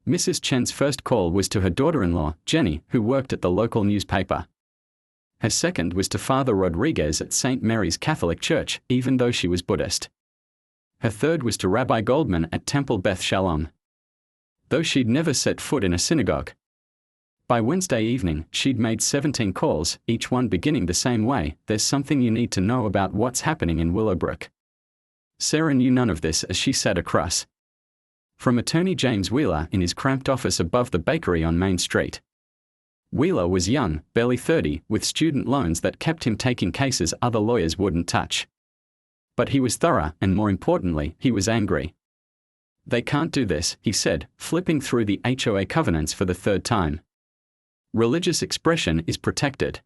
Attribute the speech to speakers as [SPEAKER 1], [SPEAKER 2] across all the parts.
[SPEAKER 1] Mrs. Chen's first call was to her daughter-in-law, Jenny, who worked at the local newspaper. Her second was to Father Rodriguez at St. Mary's Catholic Church, even though she was Buddhist. Her third was to Rabbi Goldman at Temple Beth Shalom, though she'd never set foot in a synagogue. By Wednesday evening, she'd made 17 calls, each one beginning the same way: "There's something you need to know about what's happening in Willowbrook." Sarah knew none of this as she sat across from attorney James Wheeler in his cramped office above the bakery on Main Street. Wheeler was young, barely 30, with student loans that kept him taking cases other lawyers wouldn't touch. But he was thorough, and more importantly, he was angry. "They can't do this," he said, flipping through the HOA covenants for the third time. "Religious expression is protected.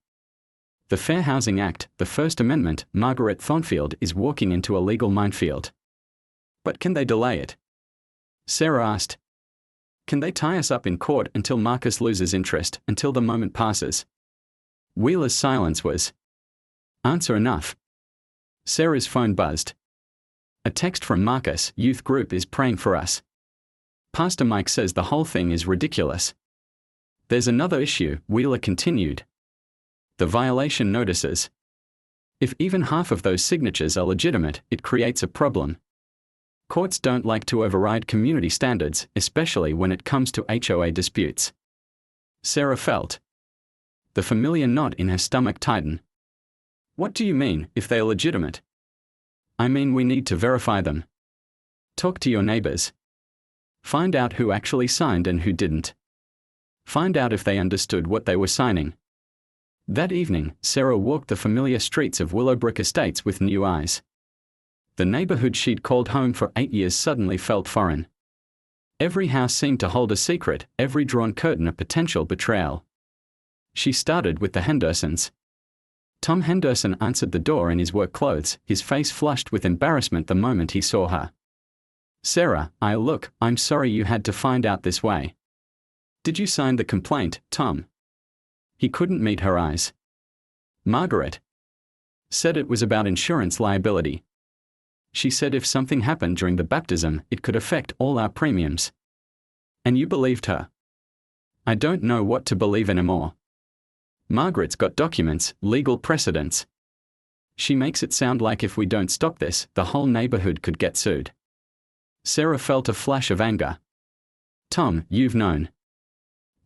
[SPEAKER 1] The Fair Housing Act, the First Amendment, Margaret Thornfield is walking into a legal minefield." "But can they delay it?" Sarah asked. "Can they tie us up in court until Marcus loses interest, until the moment passes?" Wheeler's silence was answer enough. Sarah's phone buzzed. "A text from Marcus, youth group is praying for us. Pastor Mike says the whole thing is ridiculous." "There's another issue," Wheeler continued. "The violation notices. If even half of those signatures are legitimate, it creates a problem. Courts don't like to override community standards, especially when it comes to HOA disputes." Sarah felt the familiar knot in her stomach tighten. "What do you mean, if they are legitimate?" "I mean, we need to verify them. Talk to your neighbors. Find out who actually signed and who didn't. Find out if they understood what they were signing." That evening, Sarah walked the familiar streets of Willowbrook Estates with new eyes. The neighborhood she'd called home for 8 years suddenly felt foreign. Every house seemed to hold a secret, every drawn curtain a potential betrayal. She started with the Hendersons. Tom Henderson answered the door in his work clothes, his face flushed with embarrassment the moment he saw her. "Sarah, I'm sorry you had to find out this way. Did you sign the complaint, Tom?" He couldn't meet her eyes. "Margaret said it was about insurance liability. She said if something happened during the baptism, it could affect all our premiums." "And you believed her?" "I don't know what to believe anymore. Margaret's got documents, legal precedents. She makes it sound like if we don't stop this, the whole neighborhood could get sued." Sarah felt a flash of anger. "Tom, you've known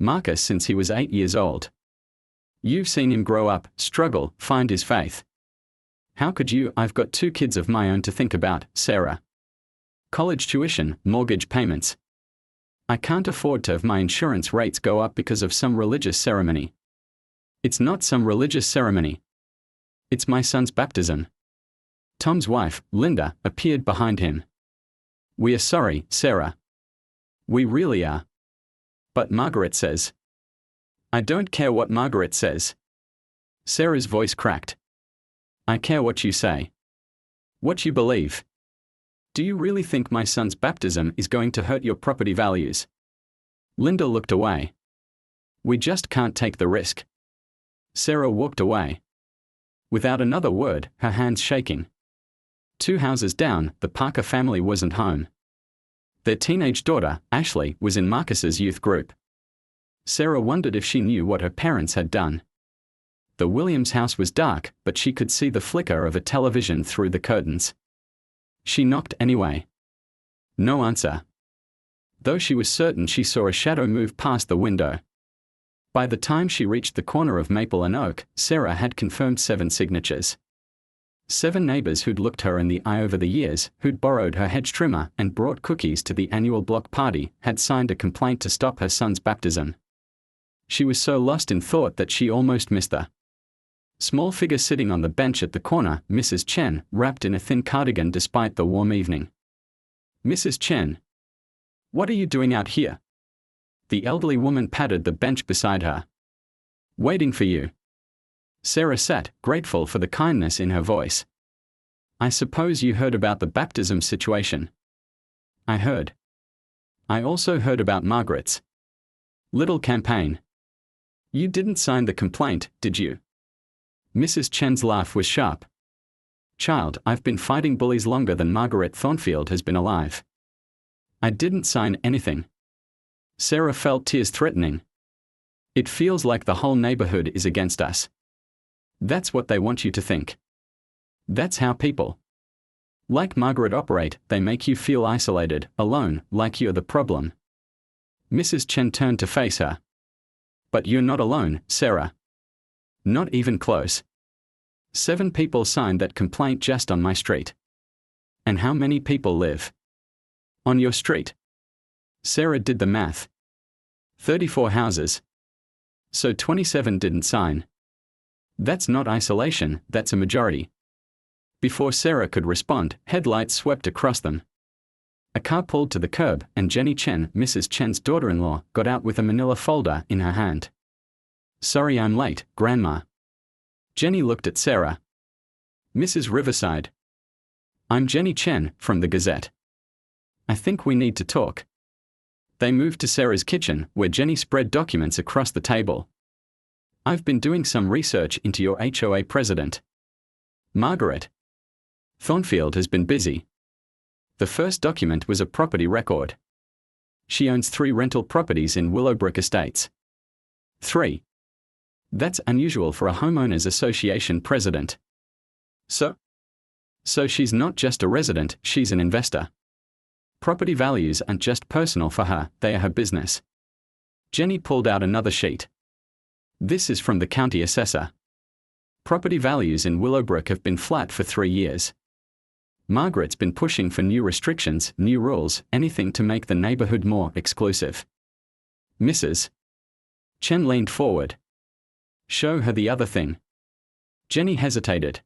[SPEAKER 1] Marcus since he was 8 years old. You've seen him grow up, struggle, find his faith. How could you? I've got 2 kids of my own to think about, Sarah. College tuition, mortgage payments. I can't afford to have my insurance rates go up because of some religious ceremony." "It's not some religious ceremony. It's my son's baptism." Tom's wife, Linda, appeared behind him. "We are sorry, Sarah. We really are. But Margaret says." "I don't care what Margaret says." Sarah's voice cracked. "I care what you say. What you believe. Do you really think my son's baptism is going to hurt your property values?" Linda looked away. "We just can't take the risk." Sarah walked away. Without another word, her hands shaking. 2 houses down, the Parker family wasn't home. Their teenage daughter, Ashley, was in Marcus's youth group. Sarah wondered if she knew what her parents had done. The Williams house was dark, but she could see the flicker of a television through the curtains. She knocked anyway. No answer. Though she was certain she saw a shadow move past the window. By the time she reached the corner of Maple and Oak, Sarah had confirmed 7 signatures. 7 neighbors who'd looked her in the eye over the years, who'd borrowed her hedge trimmer and brought cookies to the annual block party, had signed a complaint to stop her son's baptism. She was so lost in thought that she almost missed the small figure sitting on the bench at the corner, Mrs. Chen, wrapped in a thin cardigan despite the warm evening. "Mrs. Chen, what are you doing out here?" The elderly woman patted the bench beside her. "Waiting for you." Sarah sat, grateful for the kindness in her voice. "I suppose you heard about the baptism situation." "I heard. I also heard about Margaret's little campaign." "You didn't sign the complaint, did you?" Mrs. Chen's laugh was sharp. "Child, I've been fighting bullies longer than Margaret Thornfield has been alive. I didn't sign anything." Sarah felt tears threatening. It feels like the whole neighborhood is against us. That's what they want you to think. That's how people like Margaret operate. They make you feel isolated, alone, like you're the problem. Mrs. Chen turned to face her. But you're not alone, Sarah. Not even close. 7 people signed that complaint just on my street. And how many people live on your street? Sarah did the math. 34 houses. So 27 didn't sign. That's not isolation, that's a majority. Before Sarah could respond, headlights swept across them. A car pulled to the curb, and Jenny Chen, Mrs. Chen's daughter-in-law, got out with a manila folder in her hand. Sorry I'm late, Grandma. Jenny looked at Sarah. Mrs. Riverside. I'm Jenny Chen, from the Gazette. I think we need to talk. They moved to Sarah's kitchen, where Jenny spread documents across the table. I've been doing some research into your HOA president. Margaret Thornfield has been busy. The first document was a property record. She owns 3 rental properties in Willowbrook Estates. 3. That's unusual for a homeowners association president. So she's not just a resident, she's an investor. Property values aren't just personal for her, they are her business. Jenny pulled out another sheet. This is from the county assessor. Property values in Willowbrook have been flat for 3 years. Margaret's been pushing for new restrictions, new rules, anything to make the neighborhood more exclusive. Mrs. Chen leaned forward. Show her the other thing. Jenny hesitated.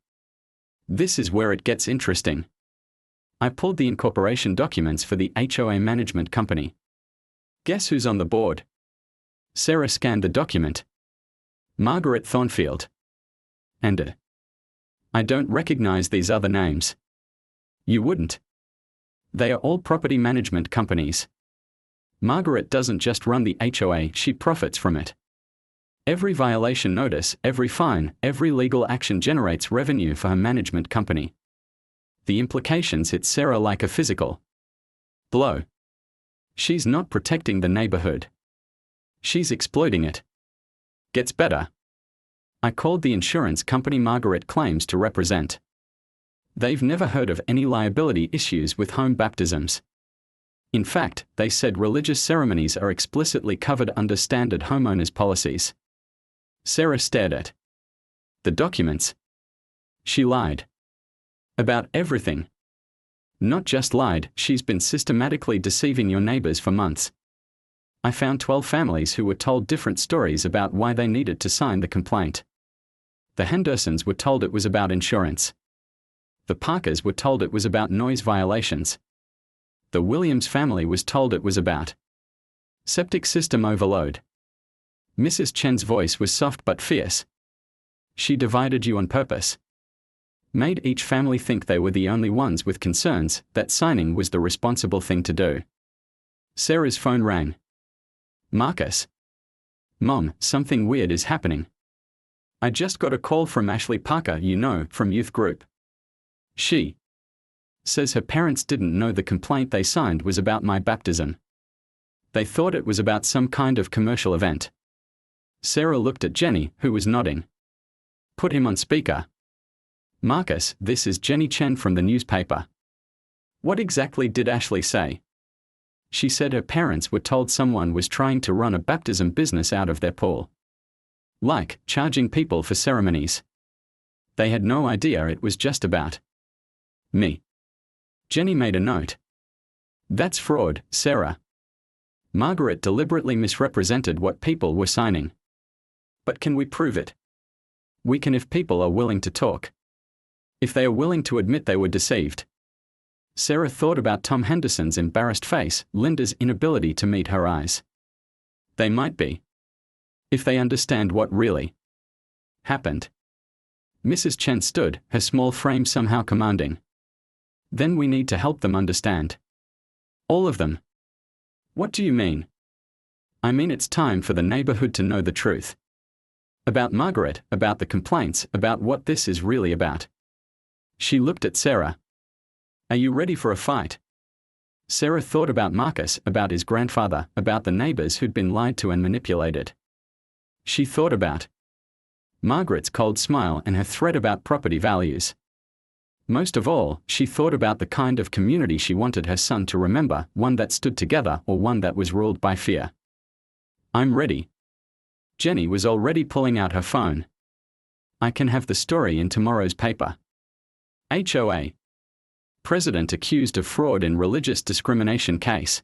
[SPEAKER 1] This is where it gets interesting. I pulled the incorporation documents for the HOA management company. Guess who's on the board? Sarah scanned the document. Margaret Thornfield. And I don't recognize these other names. You wouldn't. They are all property management companies. Margaret doesn't just run the HOA, she profits from it. Every violation notice, every fine, every legal action generates revenue for her management company. The implications hit Sarah like a physical blow. She's not protecting the neighborhood. She's exploiting it. Gets better. I called the insurance company Margaret claims to represent. They've never heard of any liability issues with home baptisms. In fact, they said religious ceremonies are explicitly covered under standard homeowners policies. Sarah stared at the documents. She lied. About everything. Not just lied, she's been systematically deceiving your neighbors for months. I found 12 families who were told different stories about why they needed to sign the complaint. The Hendersons were told it was about insurance. The Parkers were told it was about noise violations. The Williams family was told it was about septic system overload. Mrs. Chen's voice was soft but fierce. She divided you on purpose. Made each family think they were the only ones with concerns, that signing was the responsible thing to do. Sarah's phone rang. Marcus. Mom, something weird is happening. I just got a call from Ashley Parker, from youth group. She says her parents didn't know the complaint they signed was about my baptism. They thought it was about some kind of commercial event. Sarah looked at Jenny, who was nodding. Put him on speaker. Marcus, this is Jenny Chen from the newspaper. What exactly did Ashley say? She said her parents were told someone was trying to run a baptism business out of their pool. Like, charging people for ceremonies. They had no idea it was just about me. Jenny made a note. That's fraud, Sarah. Margaret deliberately misrepresented what people were signing. But can we prove it? We can if people are willing to talk. If they are willing to admit they were deceived. Sarah thought about Tom Henderson's embarrassed face, Linda's inability to meet her eyes. They might be. If they understand what really happened. Mrs. Chen stood, her small frame somehow commanding. Then we need to help them understand. All of them. What do you mean? I mean it's time for the neighborhood to know the truth. About Margaret, about the complaints, about what this is really about. She looked at Sarah. Are you ready for a fight? Sarah thought about Marcus, about his grandfather, about the neighbors who'd been lied to and manipulated. She thought about Margaret's cold smile and her threat about property values. Most of all, she thought about the kind of community she wanted her son to remember, one that stood together or one that was ruled by fear. I'm ready. Jenny was already pulling out her phone. I can have the story in tomorrow's paper. HOA. President accused of fraud in religious discrimination case.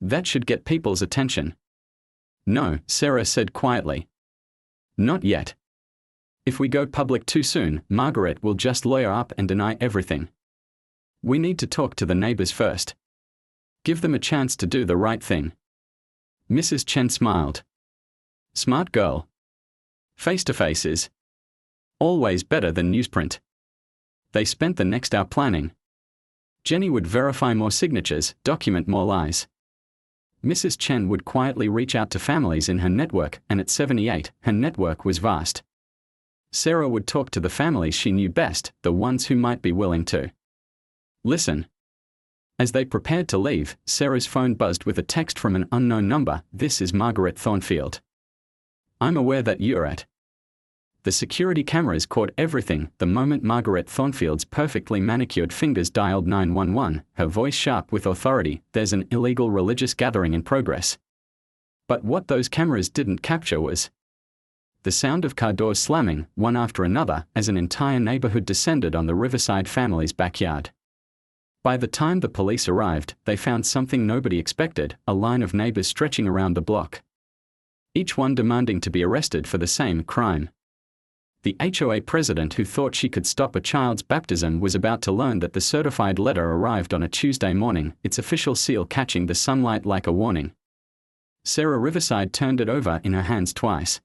[SPEAKER 1] That should get people's attention. No, Sarah said quietly. Not yet. If we go public too soon, Margaret will just lawyer up and deny everything. We need to talk to the neighbors first. Give them a chance to do the right thing. Mrs. Chen smiled. Smart girl. Face-to-face is always better than newsprint. They spent the next hour planning. Jenny would verify more signatures, document more lies. Mrs. Chen would quietly reach out to families in her network, and at 78, her network was vast. Sarah would talk to the families she knew best, the ones who might be willing to listen. As they prepared to leave, Sarah's phone buzzed with a text from an unknown number. This is Margaret Thornfield. I'm aware that you're at. The security cameras caught everything. The moment Margaret Thornfield's perfectly manicured fingers dialed 911, her voice sharp with authority, there's an illegal religious gathering in progress. But what those cameras didn't capture was the sound of car doors slamming, one after another, as an entire neighborhood descended on the Riverside family's backyard. By the time the police arrived, they found something nobody expected, a line of neighbors stretching around the block. Each one demanding to be arrested for the same crime. The HOA president who thought she could stop a child's baptism was about to learn that the certified letter arrived on a Tuesday morning, its official seal catching the sunlight like a warning. Sarah Riverside turned it over in her hands twice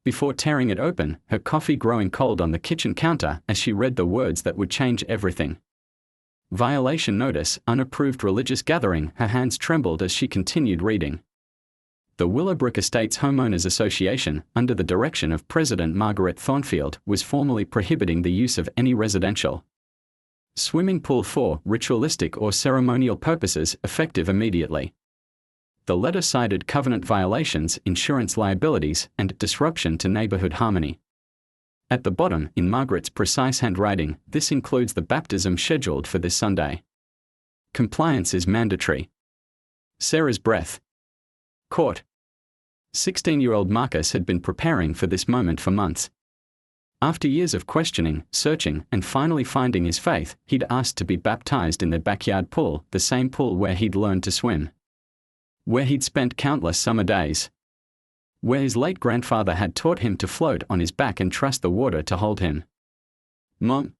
[SPEAKER 1] before tearing it open, her coffee growing cold on the kitchen counter as she read the words that would change everything. Violation notice, unapproved religious gathering. Her hands trembled as she continued reading. The Willowbrook Estates Homeowners Association, under the direction of President Margaret Thornfield, was formally prohibiting the use of any residential swimming pool for ritualistic or ceremonial purposes, effective immediately. The letter cited covenant violations, insurance liabilities, and disruption to neighborhood harmony. At the bottom, in Margaret's precise handwriting, this includes the baptism scheduled for this Sunday. Compliance is mandatory. Sarah's breath caught. 16-year-old Marcus had been preparing for this moment for months. After years of questioning, searching, and finally finding his faith, he'd asked to be baptized in their backyard pool, the same pool where he'd learned to swim, where he'd spent countless summer days, where his late grandfather had taught him to float on his back and trust the water to hold him. Mom.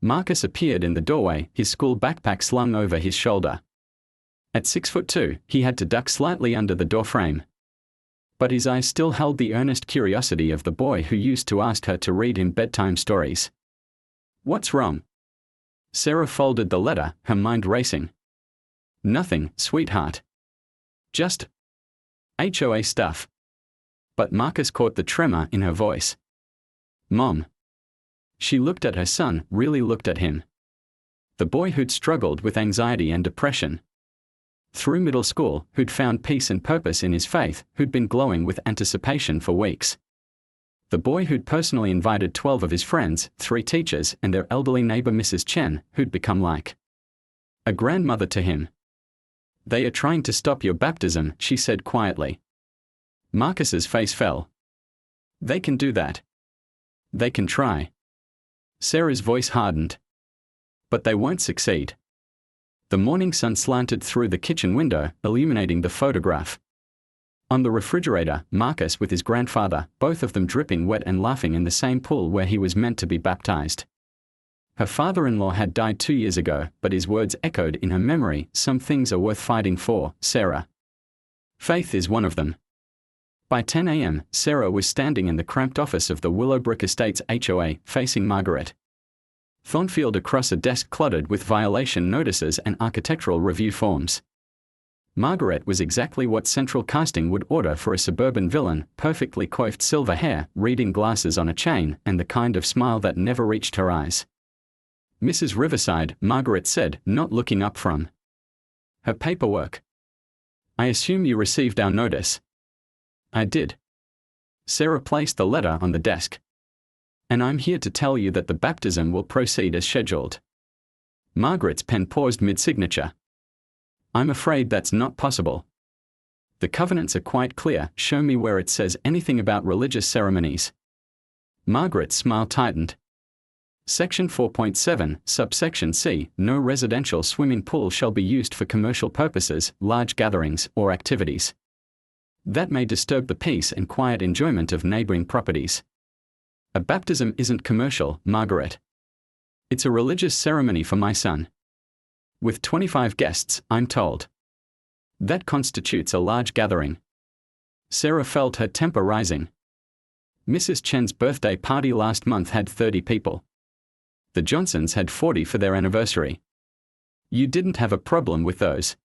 [SPEAKER 1] Marcus appeared in the doorway, his school backpack slung over his shoulder. At 6'2", he had to duck slightly under the doorframe. But his eyes still held the earnest curiosity of the boy who used to ask her to read him bedtime stories. What's wrong? Sarah folded the letter, her mind racing. Nothing, sweetheart. Just HOA stuff. But Marcus caught the tremor in her voice. Mom. She looked at her son, really looked at him. The boy who'd struggled with anxiety and depression through middle school, who'd found peace and purpose in his faith, who'd been glowing with anticipation for weeks. The boy who'd personally invited 12 of his friends, 3 teachers, and their elderly neighbor Mrs. Chen, who'd become like a grandmother to him. They are trying to stop your baptism, she said quietly. Marcus's face fell. They can do that. They can try. Sarah's voice hardened. But they won't succeed. The morning sun slanted through the kitchen window, illuminating the photograph. On the refrigerator, Marcus with his grandfather, both of them dripping wet and laughing in the same pool where he was meant to be baptized. Her father-in-law had died 2 years ago, but his words echoed in her memory. Some things are worth fighting for, Sarah. Faith is one of them. By 10 a.m., Sarah was standing in the cramped office of the Willowbrook Estates HOA, facing Margaret Thornfield across a desk cluttered with violation notices and architectural review forms. Margaret was exactly what central casting would order for a suburban villain, perfectly coiffed silver hair, reading glasses on a chain, and the kind of smile that never reached her eyes. Mrs. Riverside, Margaret said, not looking up from Her paperwork. I assume you received our notice. I did. Sarah placed the letter on the desk. And I'm here to tell you that the baptism will proceed as scheduled. Margaret's pen paused mid-signature. I'm afraid that's not possible. The covenants are quite clear. Show me where it says anything about religious ceremonies. Margaret's smile tightened. Section 4.7, subsection C, no residential swimming pool shall be used for commercial purposes, large gatherings, or activities that may disturb the peace and quiet enjoyment of neighboring properties. A baptism isn't commercial, Margaret. It's a religious ceremony for my son. With 25 guests, I'm told. That constitutes a large gathering. Sarah felt her temper rising. Mrs. Chen's birthday party last month had 30 people. The Johnsons had 40 for their anniversary. You didn't have a problem with those.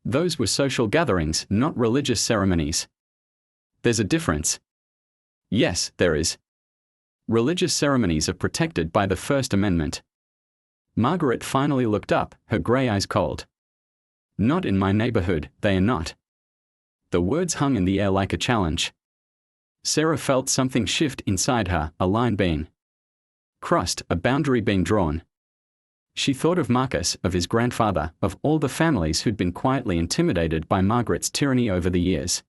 [SPEAKER 1] Those were social gatherings, not religious ceremonies. There's a difference. Yes, there is. Religious ceremonies are protected by the First Amendment. Margaret finally looked up, her grey eyes cold. Not in my neighborhood, they are not. The words hung in the air like a challenge. Sarah felt something shift inside her, a line being crossed, a boundary being drawn. She thought of Marcus, of his grandfather, of all the families who'd been quietly intimidated by Margaret's tyranny over the years.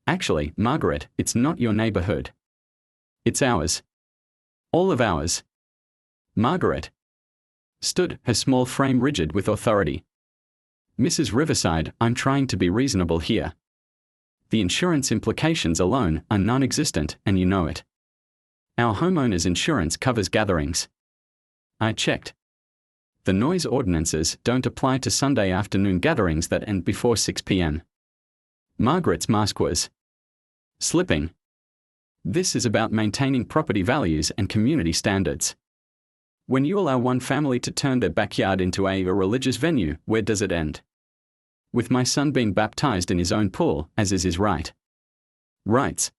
[SPEAKER 1] Actually, Margaret, it's not your neighborhood. It's ours. All of ours. Margaret stood, her small frame rigid with authority. Mrs. Riverside, I'm trying to be reasonable here. The insurance implications alone are non-existent, and you know it. Our homeowner's insurance covers gatherings. I checked. The noise ordinances don't apply to Sunday afternoon gatherings that end before 6 p.m. Margaret's mask was slipping. This is about maintaining property values and community standards. When you allow one family to turn their backyard into a religious venue, where does it end? With my son being baptized in his own pool, as is his right. Rights.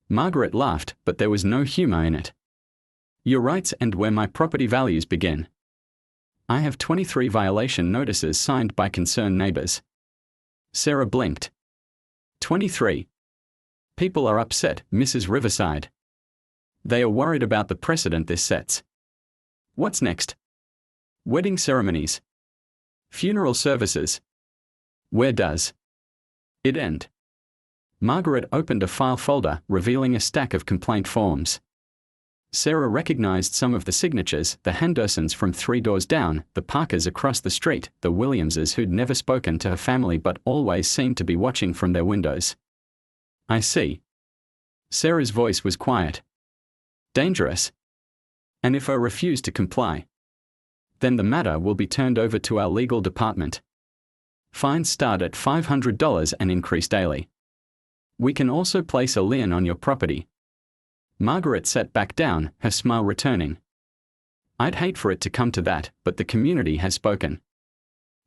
[SPEAKER 1] Margaret laughed, but there was no humor in it. Your rights end where my property values begin. I have 23 violation notices signed by concerned neighbors. Sarah blinked. 23. People are upset, Mrs. Riverside. They are worried about the precedent this sets. What's next? Wedding ceremonies. Funeral services. Where does it end? Margaret opened a file folder, revealing a stack of complaint forms. Sarah recognized some of the signatures, the Hendersons from 3 doors down, the Parkers across the street, the Williamses who'd never spoken to her family but always seemed to be watching from their windows. I see. Sarah's voice was quiet. Dangerous. And if I refuse to comply, then the matter will be turned over to our legal department. Fines start at $500 and increase daily. We can also place a lien on your property. Margaret sat back down, her smile returning. I'd hate for it to come to that, but the community has spoken.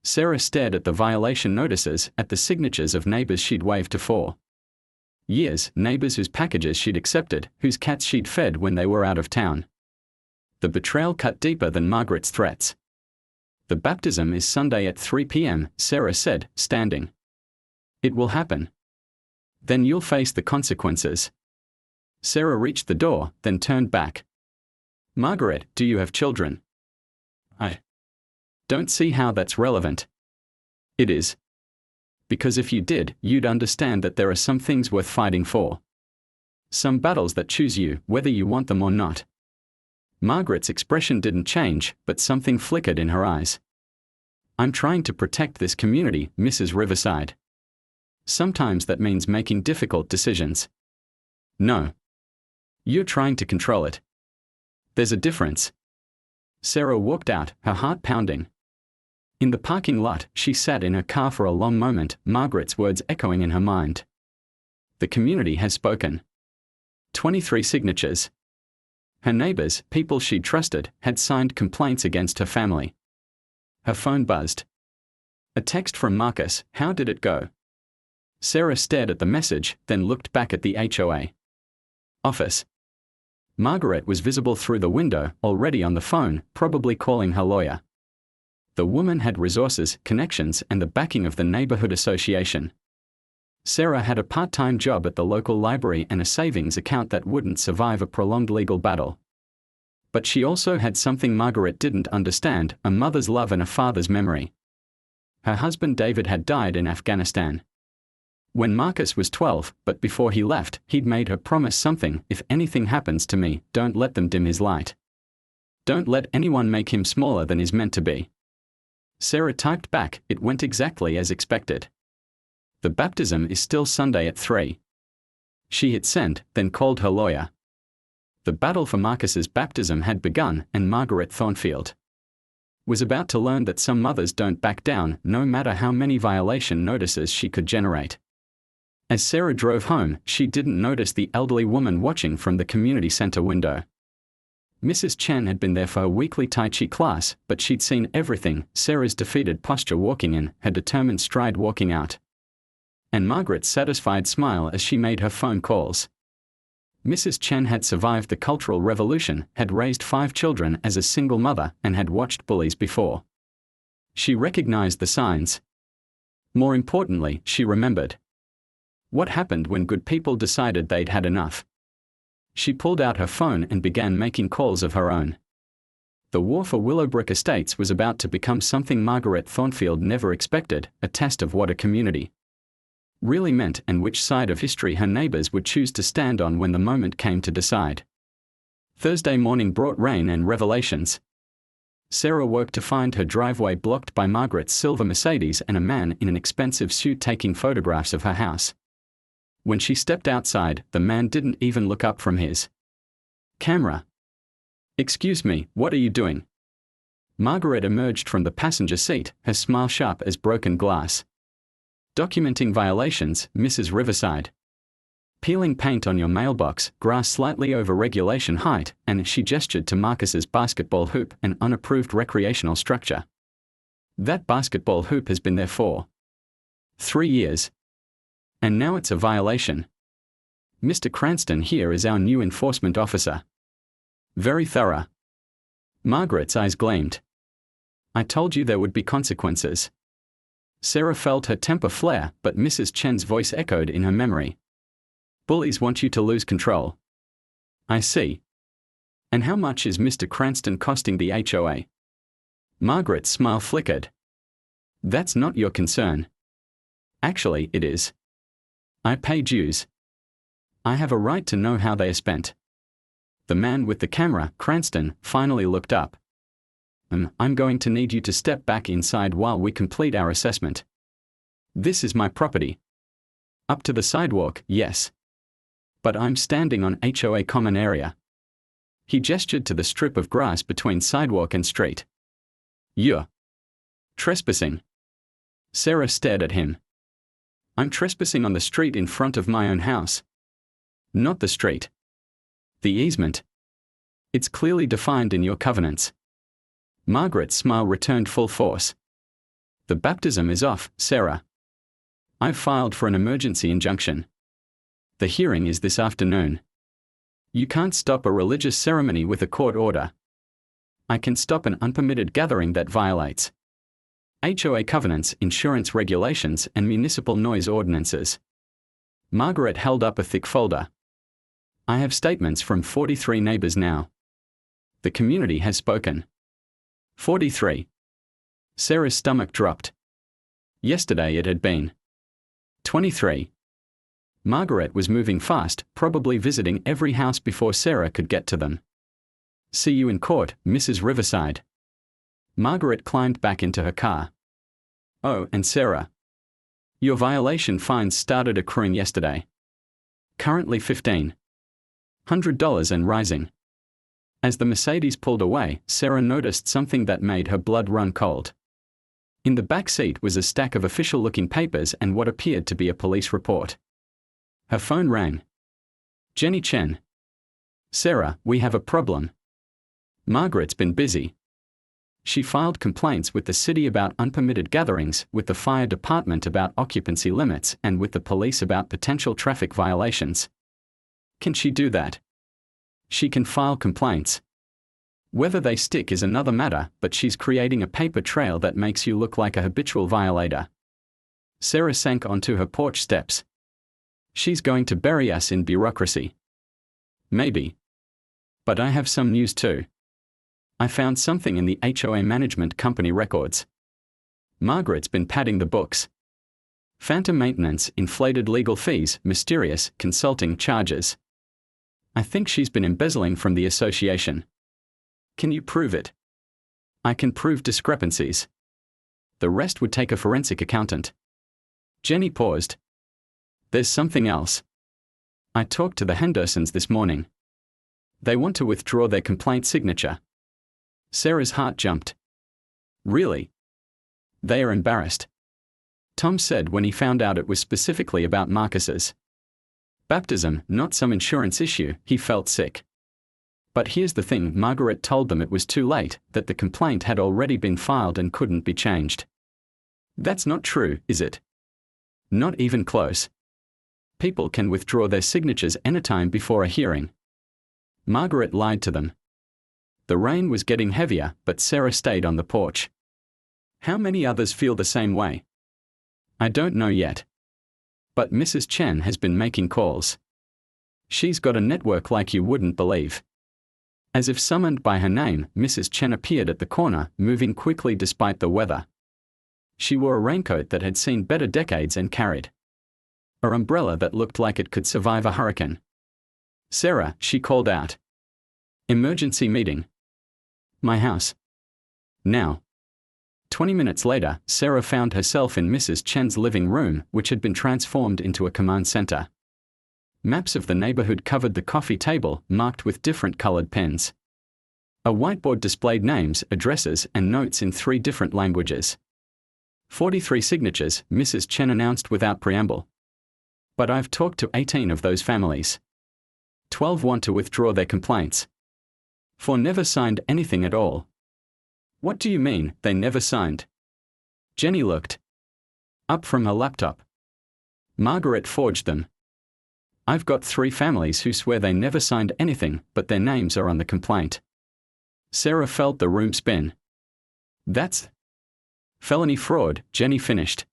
[SPEAKER 1] Sarah stared at the violation notices, at the signatures of neighbors she'd waved to for years, neighbors whose packages she'd accepted, whose cats she'd fed when they were out of town. The betrayal cut deeper than Margaret's threats. The baptism is Sunday at 3 p.m., Sarah said, standing. It will happen. Then you'll face the consequences. Sarah reached the door, then turned back. Margaret, do you have children? I don't see how that's relevant. It is. Because if you did, you'd understand that there are some things worth fighting for. Some battles that choose you, whether you want them or not. Margaret's expression didn't change, but something flickered in her eyes. I'm trying to protect this community, Mrs. Riverside. Sometimes that means making difficult decisions. No. You're trying to control it. There's a difference. Sarah walked out, her heart pounding. In the parking lot, she sat in her car for a long moment, Margaret's words echoing in her mind. The community has spoken. 23 signatures. Her neighbors, people she'd trusted, had signed complaints against her family. Her phone buzzed. A text from Marcus, how did it go? Sarah stared at the message, then looked back at the HOA office. Margaret was visible through the window, already on the phone, probably calling her lawyer. The woman had resources, connections, and the backing of the neighborhood association. Sarah had a part-time job at the local library and a savings account that wouldn't survive a prolonged legal battle. But she also had something Margaret didn't understand: a mother's love and a father's memory. Her husband David had died in Afghanistan when Marcus was 12, but before he left, he'd made her promise something: if anything happens to me, don't let them dim his light. Don't let anyone make him smaller than he's meant to be. Sarah typed back, it went exactly as expected. The baptism is still Sunday at 3. She hit send, then called her lawyer. The battle for Marcus's baptism had begun, and Margaret Thornfield was about to learn that some mothers don't back down, no matter how many violation notices she could generate. As Sarah drove home, she didn't notice the elderly woman watching from the community center window. Mrs. Chen had been there for her weekly Tai Chi class, but she'd seen everything: Sarah's defeated posture walking in, her determined stride walking out, and Margaret's satisfied smile as she made her phone calls. Mrs. Chen had survived the Cultural Revolution, had raised 5 children as a single mother, and had watched bullies before. She recognized the signs. More importantly, she remembered what happened when good people decided they'd had enough. She pulled out her phone and began making calls of her own. The war for Willowbrook Estates was about to become something Margaret Thornfield never expected: a test of what a community really meant and which side of history her neighbors would choose to stand on when the moment came to decide. Thursday morning brought rain and revelations. Sarah woke to find her driveway blocked by Margaret's silver Mercedes and a man in an expensive suit taking photographs of her house. When she stepped outside, the man didn't even look up from his camera. "Excuse me, what are you doing?" Margaret emerged from the passenger seat, her smile sharp as broken glass. "Documenting violations, Mrs. Riverside. Peeling paint on your mailbox, grass slightly over regulation height," and she gestured to Marcus's basketball hoop, an unapproved recreational structure. "That basketball hoop has been there for 3 years. And now it's a violation. Mr. Cranston here is our new enforcement officer. Very thorough." Margaret's eyes gleamed. "I told you there would be consequences." Sarah felt her temper flare, but Mrs. Chen's voice echoed in her memory. "Bullies want you to lose control." "I see. And how much is Mr. Cranston costing the HOA?" Margaret's smile flickered. "That's not your concern." "Actually, it is. I pay dues. I have a right to know how they are spent." The man with the camera, Cranston, finally looked up. I'm going to need you to step back inside while we complete our assessment. This is my property." "Up to the sidewalk, yes. But I'm standing on HOA common area." He gestured to the strip of grass between sidewalk and street. "You're trespassing." Sarah stared at him. "I'm trespassing on the street in front of my own house." "Not the street. The easement. It's clearly defined in your covenants." Margaret's smile returned full force. "The baptism is off, Sarah. I've filed for an emergency injunction. The hearing is this afternoon. You can't stop a religious ceremony with a court order. I can stop an unpermitted gathering that violates HOA covenants, insurance regulations, and municipal noise ordinances." Margaret held up a thick folder. "I have statements from 43 neighbors now. The community has spoken." 43. Sarah's stomach dropped. Yesterday it had been 23. Margaret was moving fast, probably visiting every house before Sarah could get to them. "See you in court, Mrs. Riverside." Margaret climbed back into her car. "Oh, and Sarah, your violation fines started accruing yesterday. Currently $1,500 and rising." As the Mercedes pulled away, Sarah noticed something that made her blood run cold. In the back seat was a stack of official-looking papers and what appeared to be a police report. Her phone rang. "Jenny Chen." "Sarah, we have a problem." Margaret's been busy. She filed complaints with the city about unpermitted gatherings, with the fire department about occupancy limits, and with the police about potential traffic violations. Can she do that? She can file complaints. Whether they stick is another matter, but she's creating a paper trail that makes you look like a habitual violator. Sarah sank onto her porch steps. She's going to bury us in bureaucracy. Maybe. But I have some news too. I found something in the HOA management company records. Margaret's been padding the books. Phantom maintenance, inflated legal fees, mysterious consulting charges. I think she's been embezzling from the association. Can you prove it? I can prove discrepancies. The rest would take a forensic accountant. Jenny paused. There's something else. I talked to the Hendersons this morning. They want to withdraw their complaint signature. Sarah's heart jumped. Really? They are embarrassed. Tom said when he found out it was specifically about Marcus's baptism, not some insurance issue, he felt sick. But here's the thing, Margaret told them it was too late, that the complaint had already been filed and couldn't be changed. That's not true, is it? Not even close. People can withdraw their signatures anytime before a hearing. Margaret lied to them. The rain was getting heavier, but Sarah stayed on the porch. How many others feel the same way? I don't know yet. But Mrs. Chen has been making calls. She's got a network like you wouldn't believe. As if summoned by her name, Mrs. Chen appeared at the corner, moving quickly despite the weather. She wore a raincoat that had seen better decades and carried an umbrella that looked like it could survive a hurricane. Sarah, she called out. Emergency meeting. My house. Now. 20 minutes later, Sarah found herself in Mrs. Chen's living room, which had been transformed into a command center. Maps of the neighborhood covered the coffee table, marked with different colored pens. A whiteboard displayed names, addresses, and notes in 3 different languages. 43 signatures, Mrs. Chen announced without preamble. But I've talked to 18 of those families. 12 want to withdraw their complaints. 4 never signed anything at all. What do you mean, they never signed? Jenny looked up from her laptop. Margaret forged them. I've got 3 families who swear they never signed anything, but their names are on the complaint. Sarah felt the room spin. That's felony fraud, Jenny finished.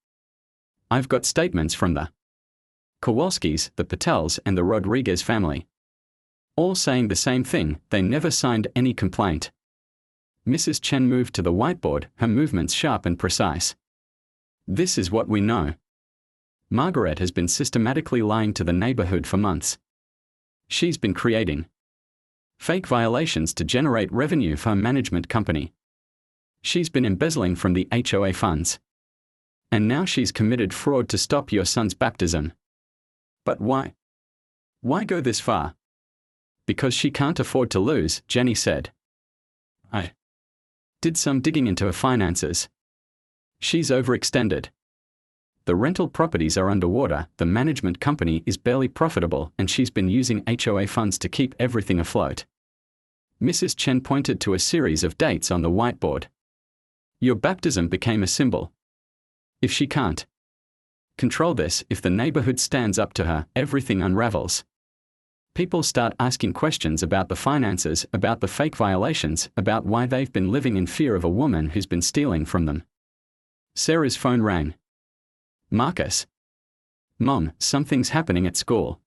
[SPEAKER 1] I've got statements from the Kowalskis, the Patels, and the Rodriguez family. All saying the same thing, they never signed any complaint. Mrs. Chen moved to the whiteboard, her movements sharp and precise. This is what we know. Margaret has been systematically lying to the neighborhood for months. She's been creating fake violations to generate revenue for her management company. She's been embezzling from the HOA funds. And now she's committed fraud to stop your son's baptism. But why? Why go this far? Because she can't afford to lose, Jenny said. I did some digging into her finances. She's overextended. The rental properties are underwater, the management company is barely profitable, and she's been using HOA funds to keep everything afloat. Mrs. Chen pointed to a series of dates on the whiteboard. Your baptism became a symbol. If she can't control this, if the neighborhood stands up to her, everything unravels. People start asking questions about the finances, about the fake violations, about why they've been living in fear of a woman who's been stealing from them. Sarah's phone rang. Marcus. Mom, something's happening at school.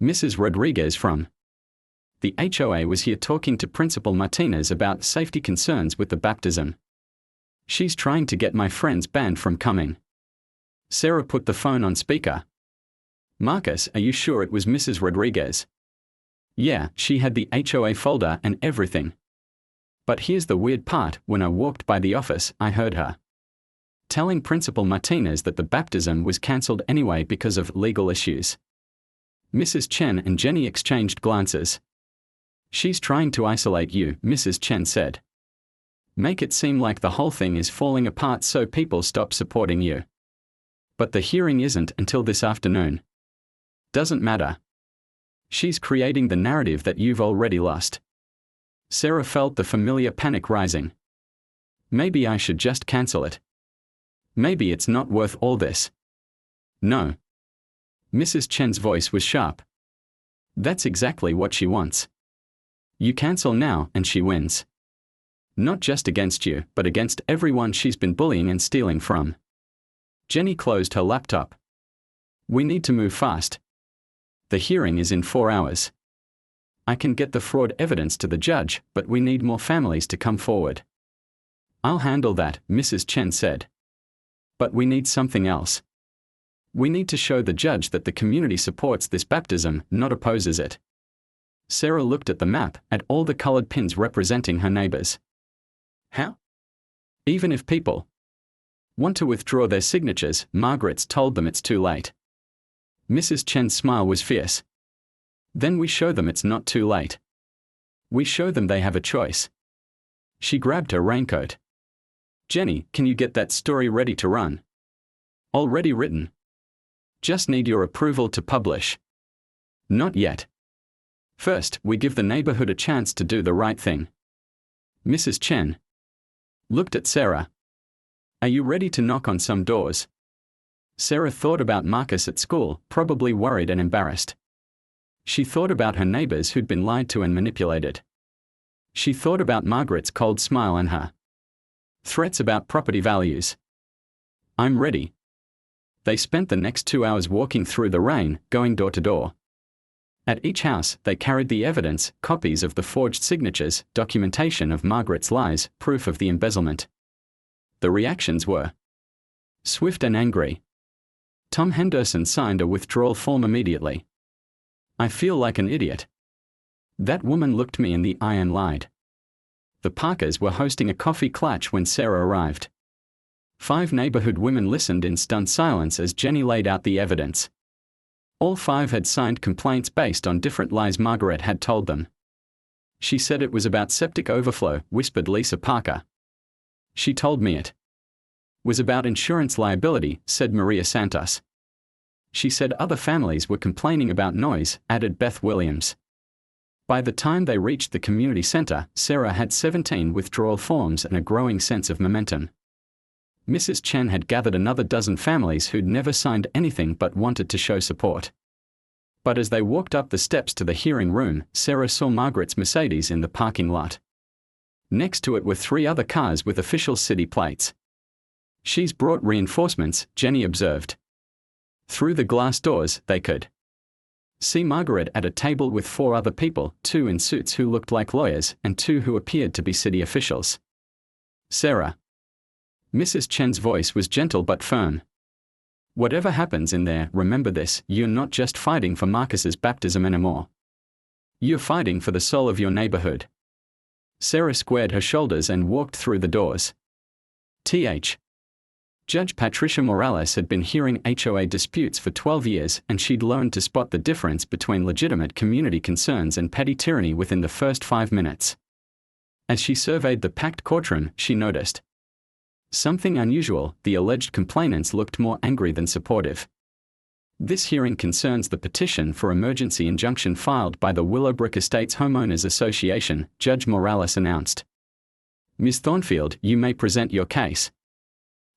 [SPEAKER 1] Mrs. Rodriguez from the HOA was here talking to Principal Martinez about safety concerns with the baptism. She's trying to get my friends banned from coming. Sarah put the phone on speaker. Marcus, are you sure it was Mrs. Rodriguez? Yeah, she had the HOA folder and everything. But here's the weird part, when I walked by the office, I heard her telling Principal Martinez that the baptism was cancelled anyway because of legal issues. Mrs. Chen and Jenny exchanged glances. She's trying to isolate you, Mrs. Chen said. Make it seem like the whole thing is falling apart so people stop supporting you. But the hearing isn't until this afternoon. Doesn't matter. She's creating the narrative that you've already lost. Sarah felt the familiar panic rising. Maybe I should just cancel it. Maybe it's not worth all this. No. Mrs. Chen's voice was sharp. That's exactly what she wants. You cancel now and she wins. Not just against you, but against everyone she's been bullying and stealing from. Jenny closed her laptop. We need to move fast. The hearing is in 4 hours. I can get the fraud evidence to the judge, but we need more families to come forward. I'll handle that, Mrs. Chen said. But we need something else. We need to show the judge that the community supports this baptism, not opposes it. Sarah looked at the map, at all the colored pins representing her neighbors. How? Even if people want to withdraw their signatures, Margaret's told them it's too late. Mrs. Chen's smile was fierce. Then we show them it's not too late. We show them they have a choice. She grabbed her raincoat. Jenny, can you get that story ready to run? Already written. Just need your approval to publish. Not yet. First, we give the neighborhood a chance to do the right thing. Mrs. Chen looked at Sarah. Are you ready to knock on some doors? Sarah thought about Marcus at school, probably worried and embarrassed. She thought about her neighbors who'd been lied to and manipulated. She thought about Margaret's cold smile and her threats about property values. I'm ready. They spent the next 2 hours walking through the rain, going door to door. At each house, they carried the evidence, copies of the forged signatures, documentation of Margaret's lies, proof of the embezzlement. The reactions were swift and angry. Tom Henderson signed a withdrawal form immediately. I feel like an idiot. That woman looked me in the eye and lied. The Parkers were hosting a coffee clutch when Sarah arrived. 5 neighborhood women listened in stunned silence as Jenny laid out the evidence. All 5 had signed complaints based on different lies Margaret had told them. She said it was about septic overflow, whispered Lisa Parker. She told me it was about insurance liability, said Maria Santos. She said other families were complaining about noise, added Beth Williams. By the time they reached the community center, Sarah had 17 withdrawal forms and a growing sense of momentum. Mrs. Chen had gathered another dozen families who'd never signed anything but wanted to show support. But as they walked up the steps to the hearing room, Sarah saw Margaret's Mercedes in the parking lot. Next to it were 3 other cars with official city plates. She's brought reinforcements, Jenny observed. Through the glass doors, they could see Margaret at a table with 4 other people, 2 in suits who looked like lawyers, and 2 who appeared to be city officials. Sarah. Mrs. Chen's voice was gentle but firm. Whatever happens in there, remember this, you're not just fighting for Marcus's baptism anymore. You're fighting for the soul of your neighborhood. Sarah squared her shoulders and walked through the doors. Judge Patricia Morales had been hearing HOA disputes for 12 years, and she'd learned to spot the difference between legitimate community concerns and petty tyranny within the first 5 minutes. As she surveyed the packed courtroom, she noticed something unusual. The alleged complainants looked more angry than supportive. This hearing concerns the petition for emergency injunction filed by the Willowbrook Estates Homeowners Association, Judge Morales announced. Ms. Thornfield, you may present your case.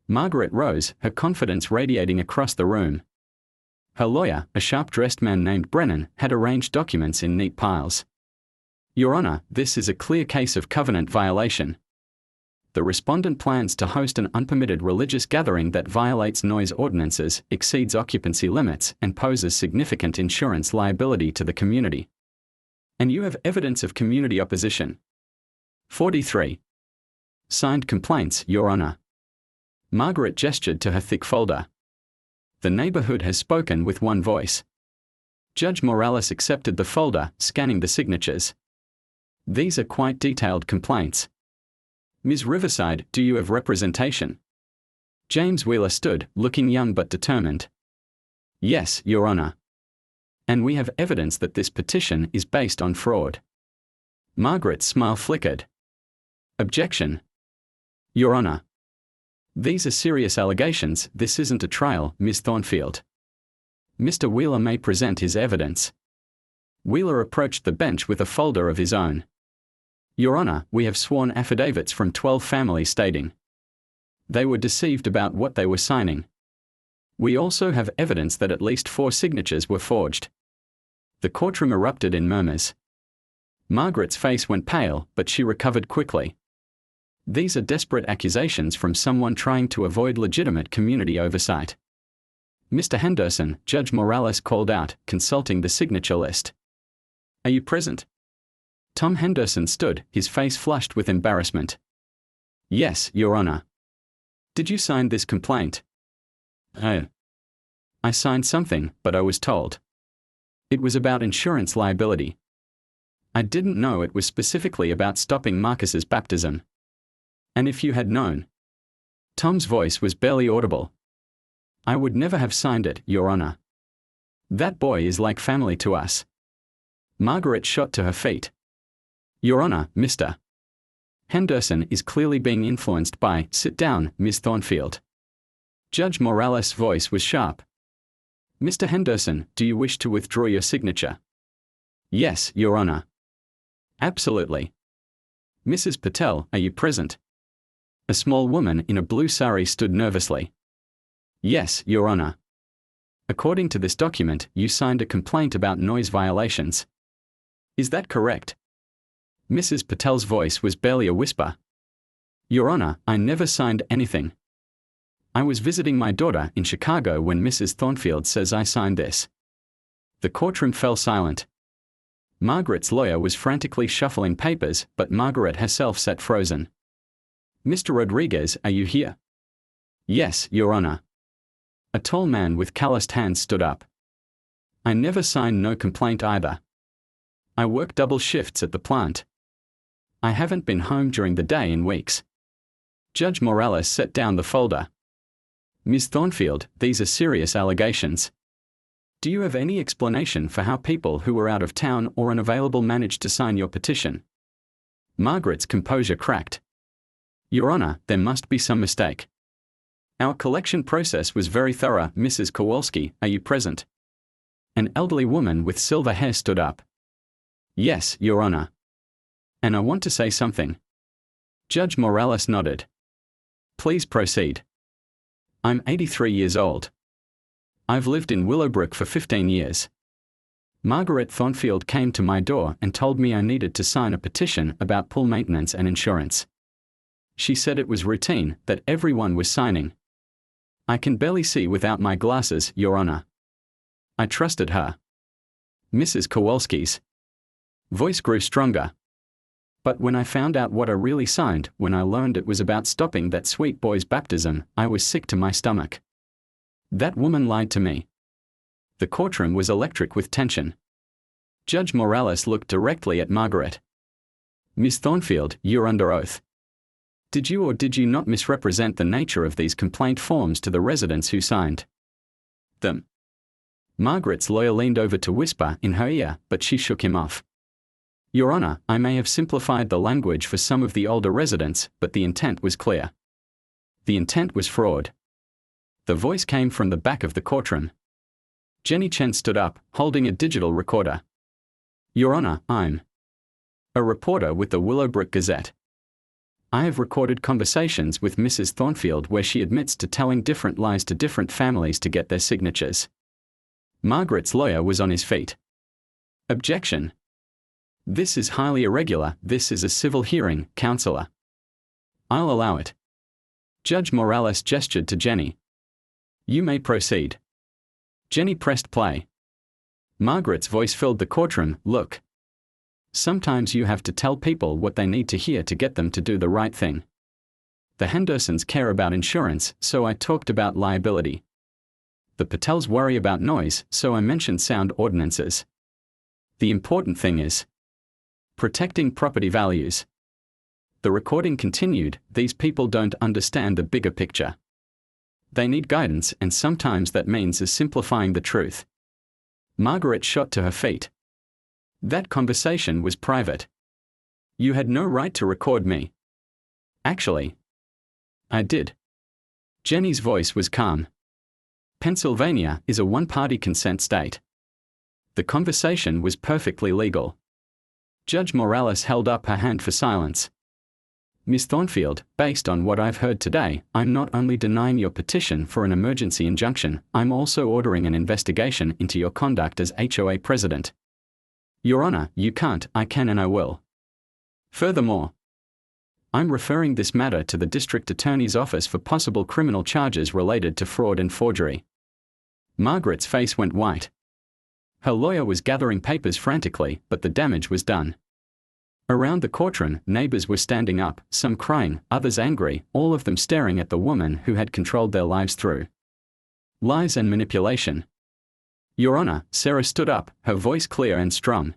[SPEAKER 1] Margaret rose, her confidence radiating across the room. Her lawyer, a sharp-dressed man named Brennan, had arranged documents in neat piles. Your Honor, this is a clear case of covenant violation. The respondent plans to host an unpermitted religious gathering that violates noise ordinances, exceeds occupancy limits, and poses significant insurance liability to the community. And you have evidence of community opposition. 43. Signed complaints, Your Honor. Margaret gestured to her thick folder. The neighborhood has spoken with one voice. Judge Morales accepted the folder, scanning the signatures. These are quite detailed complaints. Ms. Riverside, do you have representation? James Wheeler stood, looking young but determined. Yes, Your Honor. And we have evidence that this petition is based on fraud. Margaret's smile flickered. Objection. Your Honor. These are serious allegations, this isn't a trial, Ms. Thornfield. Mr. Wheeler may present his evidence. Wheeler approached the bench with a folder of his own. Your Honor, we have sworn affidavits from 12 families stating they were deceived about what they were signing. We also have evidence that at least 4 signatures were forged. The courtroom erupted in murmurs. Margaret's face went pale, but she recovered quickly. These are desperate accusations from someone trying to avoid legitimate community oversight. Mr. Henderson, Judge Morales called out, consulting the signature list. Are you present? Tom Henderson stood, his face flushed with embarrassment. Yes, Your Honor. Did you sign this complaint? Oh. I signed something, but I was told. It was about insurance liability. I didn't know it was specifically about stopping Marcus's baptism. And if you had known. Tom's voice was barely audible. I would never have signed it, Your Honor. That boy is like family to us. Margaret shot to her feet. Your Honor, Mr. Henderson is clearly being influenced by, sit down, Ms. Thornfield. Judge Morales' voice was sharp. Mr. Henderson, do you wish to withdraw your signature? Yes, Your Honor. Absolutely. Mrs. Patel, are you present? A small woman in a blue sari stood nervously. Yes, Your Honor. According to this document, you signed a complaint about noise violations. Is that correct? Mrs. Patel's voice was barely a whisper. Your Honor, I never signed anything. I was visiting my daughter in Chicago when Mrs. Thornfield says I signed this. The courtroom fell silent. Margaret's lawyer was frantically shuffling papers, but Margaret herself sat frozen. Mr. Rodriguez, are you here? Yes, Your Honor. A tall man with calloused hands stood up. I never signed no complaint either. I work double shifts at the plant. I haven't been home during the day in weeks. Judge Morales set down the folder. Ms. Thornfield, these are serious allegations. Do you have any explanation for how people who were out of town or unavailable managed to sign your petition? Margaret's composure cracked. Your Honor, there must be some mistake. Our collection process was very thorough. Mrs. Kowalski, are you present? An elderly woman with silver hair stood up. Yes, Your Honor. And I want to say something. Judge Morales nodded. Please proceed. I'm 83 years old. I've lived in Willowbrook for 15 years. Margaret Thornfield came to my door and told me I needed to sign a petition about pool maintenance and insurance. She said it was routine, that everyone was signing. I can barely see without my glasses, Your Honor. I trusted her. Mrs. Kowalski's voice grew stronger. But when I found out what I really signed, when I learned it was about stopping that sweet boy's baptism, I was sick to my stomach. That woman lied to me. The courtroom was electric with tension. Judge Morales looked directly at Margaret. Ms. Thornfield, you're under oath. Did you or did you not misrepresent the nature of these complaint forms to the residents who signed them? Margaret's lawyer leaned over to whisper in her ear, but she shook him off. Your Honor, I may have simplified the language for some of the older residents, but the intent was clear. The intent was fraud. The voice came from the back of the courtroom. Jenny Chen stood up, holding a digital recorder. Your Honor, I'm a reporter with the Willowbrook Gazette. I have recorded conversations with Mrs. Thornfield where she admits to telling different lies to different families to get their signatures. Margaret's lawyer was on his feet. Objection. This is highly irregular. This is a civil hearing, counselor. I'll allow it. Judge Morales gestured to Jenny. You may proceed. Jenny pressed play. Margaret's voice filled the courtroom. Look. Sometimes you have to tell people what they need to hear to get them to do the right thing. The Hendersons care about insurance, so I talked about liability. The Patels worry about noise, so I mentioned sound ordinances. The important thing is protecting property values. The recording continued. These people don't understand the bigger picture. They need guidance, and sometimes that means simplifying the truth. Margaret shot to her feet. That conversation was private. You had no right to record me. Actually, I did. Jenny's voice was calm. Pennsylvania is a one-party consent state. The conversation was perfectly legal. Judge Morales held up her hand for silence. Ms. Thornfield, based on what I've heard today, I'm not only denying your petition for an emergency injunction, I'm also ordering an investigation into your conduct as HOA president. Your Honor, you can't. I can and I will. Furthermore, I'm referring this matter to the District Attorney's Office for possible criminal charges related to fraud and forgery. Margaret's face went white. Her lawyer was gathering papers frantically, but the damage was done. Around the courtroom, neighbors were standing up, some crying, others angry, all of them staring at the woman who had controlled their lives through lies and manipulation. Your Honor, Sarah stood up, her voice clear and strong.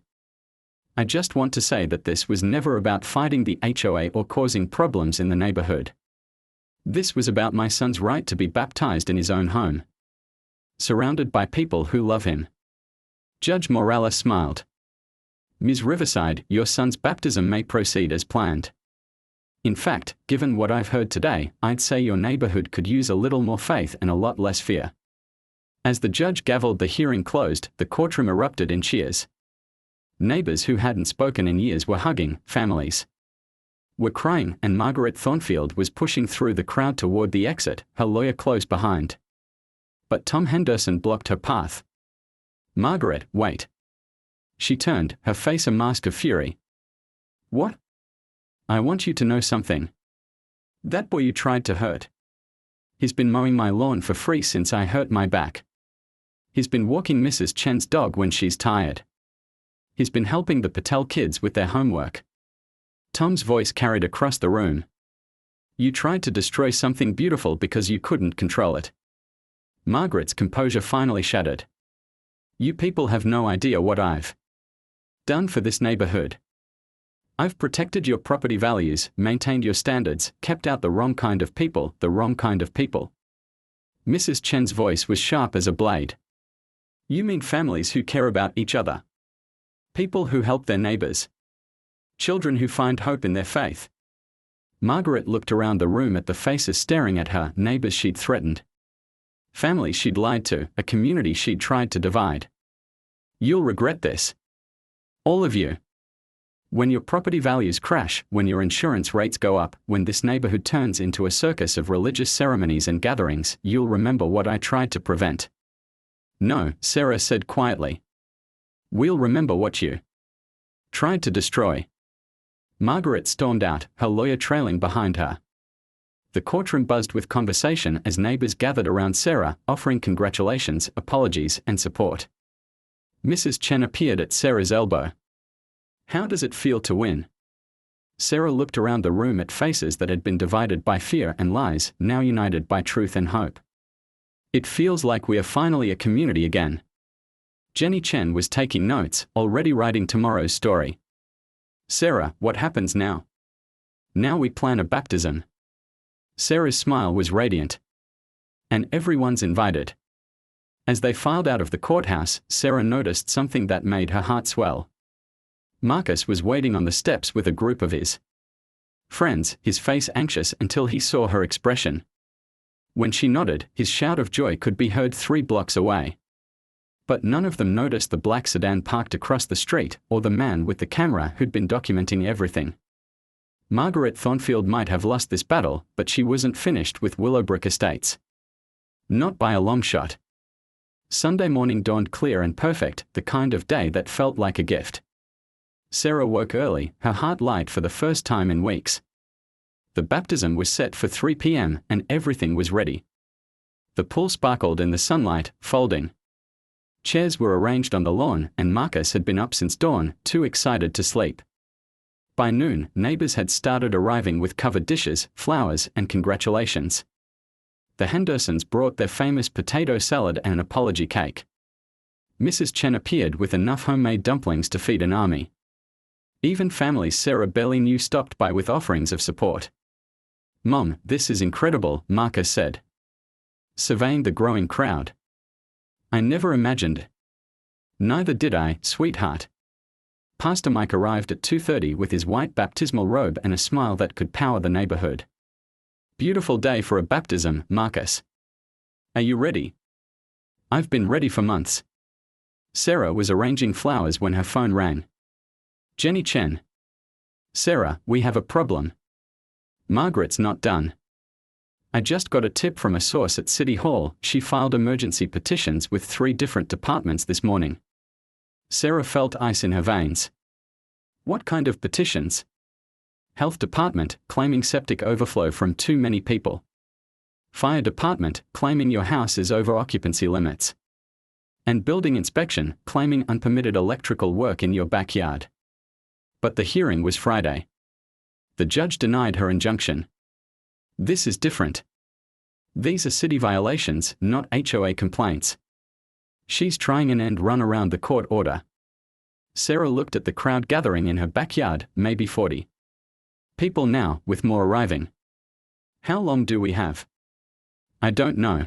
[SPEAKER 1] I just want to say that this was never about fighting the HOA or causing problems in the neighborhood. This was about my son's right to be baptized in his own home, surrounded by people who love him. Judge Morales smiled. Ms. Riverside, your son's baptism may proceed as planned. In fact, given what I've heard today, I'd say your neighborhood could use a little more faith and a lot less fear. As the judge gavelled the hearing closed, the courtroom erupted in cheers. Neighbors who hadn't spoken in years were hugging, families were crying, and Margaret Thornfield was pushing through the crowd toward the exit, her lawyer close behind. But Tom Henderson blocked her path. Margaret, wait. She turned, her face a mask of fury. What? I want you to know something. That boy you tried to hurt. He's been mowing my lawn for free since I hurt my back. He's been walking Mrs. Chen's dog when she's tired. He's been helping the Patel kids with their homework. Tom's voice carried across the room. You tried to destroy something beautiful because you couldn't control it. Margaret's composure finally shattered. You people have no idea what I've done for this neighborhood. I've protected your property values, maintained your standards, kept out the wrong kind of people, Mrs. Chen's voice was sharp as a blade. You mean families who care about each other? People who help their neighbors? Children who find hope in their faith? Margaret looked around the room at the faces staring at her, neighbors she'd threatened, families she'd lied to, a community she'd tried to divide. You'll regret this. All of you. When your property values crash, when your insurance rates go up, when this neighborhood turns into a circus of religious ceremonies and gatherings, you'll remember what I tried to prevent. No, Sarah said quietly. We'll remember what you tried to destroy. Margaret stormed out, her lawyer trailing behind her. The courtroom buzzed with conversation as neighbors gathered around Sarah, offering congratulations, apologies, and support. Mrs. Chen appeared at Sarah's elbow. How does it feel to win? Sarah looked around the room at faces that had been divided by fear and lies, now united by truth and hope. It feels like we are finally a community again. Jenny Chen was taking notes, already writing tomorrow's story. Sarah, what happens now? Now we plan a baptism. Sarah's smile was radiant. And everyone's invited. As they filed out of the courthouse, Sarah noticed something that made her heart swell. Marcus was waiting on the steps with a group of his friends, his face anxious until he saw her expression. When she nodded, his shout of joy could be heard 3 blocks away. But none of them noticed the black sedan parked across the street, or the man with the camera who'd been documenting everything. Margaret Thornfield might have lost this battle, but she wasn't finished with Willowbrook Estates. Not by a long shot. Sunday morning dawned clear and perfect, the kind of day that felt like a gift. Sarah woke early, her heart light for the first time in weeks. The baptism was set for 3 p.m. and everything was ready. The pool sparkled in the sunlight, folding. Chairs were arranged on the lawn, and Marcus had been up since dawn, too excited to sleep. By noon, neighbors had started arriving with covered dishes, flowers, and congratulations. The Hendersons brought their famous potato salad and an apology cake. Mrs. Chen appeared with enough homemade dumplings to feed an army. Even families Sarah barely knew stopped by with offerings of support. Mom, this is incredible, Marcus said, surveying the growing crowd. I never imagined. Neither did I, sweetheart. Pastor Mike arrived at 2:30 with his white baptismal robe and a smile that could power the neighborhood. Beautiful day for a baptism, Marcus. Are you ready? I've been ready for months. Sarah was arranging flowers when her phone rang. Jenny Chen. Sarah, we have a problem. Margaret's not done. I just got a tip from a source at City Hall. She filed emergency petitions with 3 different departments this morning. Sarah felt ice in her veins. What kind of petitions? Health department, claiming septic overflow from too many people. Fire department, claiming your house is over occupancy limits. And building inspection, claiming unpermitted electrical work in your backyard. But the hearing was Friday. The judge denied her injunction. This is different. These are city violations, not HOA complaints. She's trying an end run around the court order. Sarah looked at the crowd gathering in her backyard, maybe 40. People now, with more arriving. How long do we have? I don't know.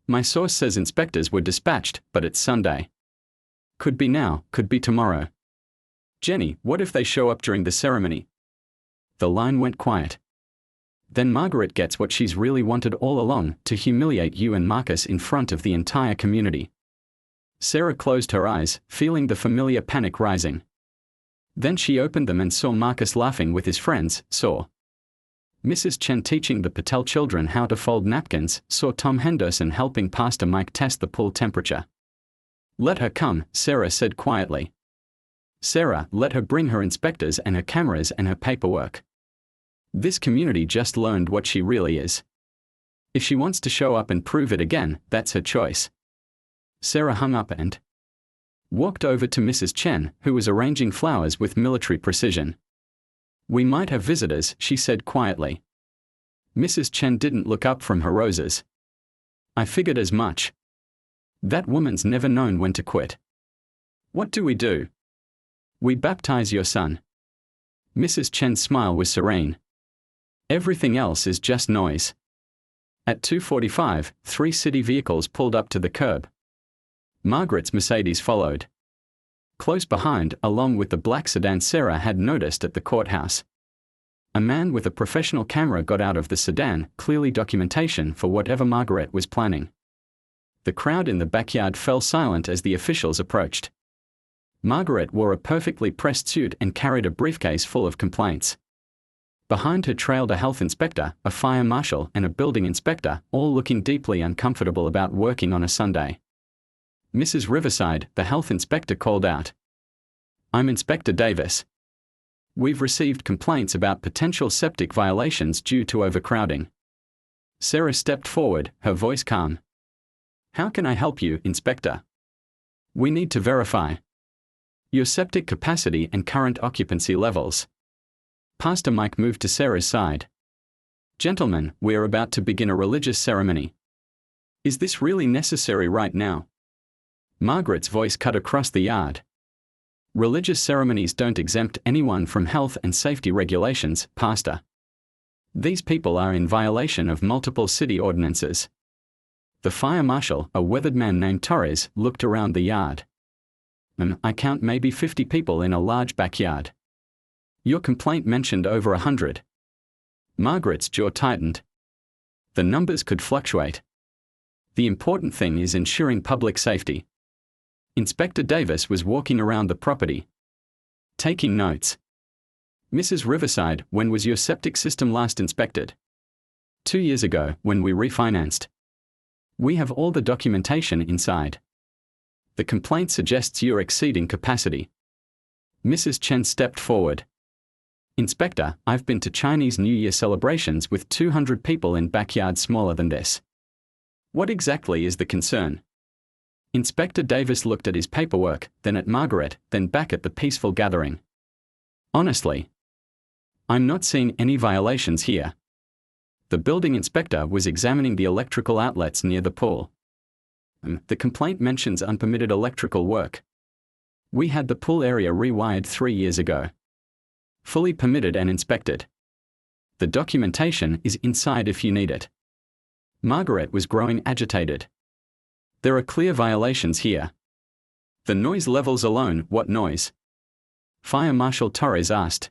[SPEAKER 1] My source says inspectors were dispatched, but it's Sunday. Could be now, could be tomorrow. Jenny, what if they show up during the ceremony? The line went quiet. Then Margaret gets what she's really wanted all along, to humiliate you and Marcus in front of the entire community. Sarah closed her eyes, feeling the familiar panic rising. Then she opened them and saw Marcus laughing with his friends, saw Mrs. Chen teaching the Patel children how to fold napkins, saw Tom Henderson helping Pastor Mike test the pool temperature. Let her come, Sarah said quietly. Sarah, let her bring her inspectors and her cameras and her paperwork. This community just learned what she really is. If she wants to show up and prove it again, that's her choice. Sarah hung up and walked over to Mrs. Chen, who was arranging flowers with military precision. We might have visitors, she said quietly. Mrs. Chen didn't look up from her roses. I figured as much. That woman's never known when to quit. What do? We baptize your son. Mrs. Chen's smile was serene. Everything else is just noise. At 2:45, 3 city vehicles pulled up to the curb. Margaret's Mercedes followed. Close behind, along with the black sedan Sarah had noticed at the courthouse. A man with a professional camera got out of the sedan, clearly documentation for whatever Margaret was planning. The crowd in the backyard fell silent as the officials approached. Margaret wore a perfectly pressed suit and carried a briefcase full of complaints. Behind her trailed a health inspector, a fire marshal, and a building inspector, all looking deeply uncomfortable about working on a Sunday. Mrs. Riverside, the health inspector called out. I'm Inspector Davis. We've received complaints about potential septic violations due to overcrowding. Sarah stepped forward, her voice calm. How can I help you, Inspector? We need to verify your septic capacity and current occupancy levels. Pastor Mike moved to Sarah's side. Gentlemen, we're about to begin a religious ceremony. Is this really necessary right now? Margaret's voice cut across the yard. Religious ceremonies don't exempt anyone from health and safety regulations, Pastor. These people are in violation of multiple city ordinances. The fire marshal, a weathered man named Torres, looked around the yard. I count maybe 50 people in a large backyard. Your complaint mentioned over 100. Margaret's jaw tightened. The numbers could fluctuate. The important thing is ensuring public safety. Inspector Davis was walking around the property, taking notes. Mrs. Riverside, when was your septic system last inspected? 2 years ago, when we refinanced. We have all the documentation inside. The complaint suggests you're exceeding capacity. Mrs. Chen stepped forward. Inspector, I've been to Chinese New Year celebrations with 200 people in backyards smaller than this. What exactly is the concern? Inspector Davis looked at his paperwork, then at Margaret, then back at the peaceful gathering. Honestly, I'm not seeing any violations here. The building inspector was examining the electrical outlets near the pool. The complaint mentions unpermitted electrical work. We had the pool area rewired 3 years ago. Fully permitted and inspected. The documentation is inside if you need it. Margaret was growing agitated. There are clear violations here. The noise levels alone, what noise? Fire Marshal Torres asked.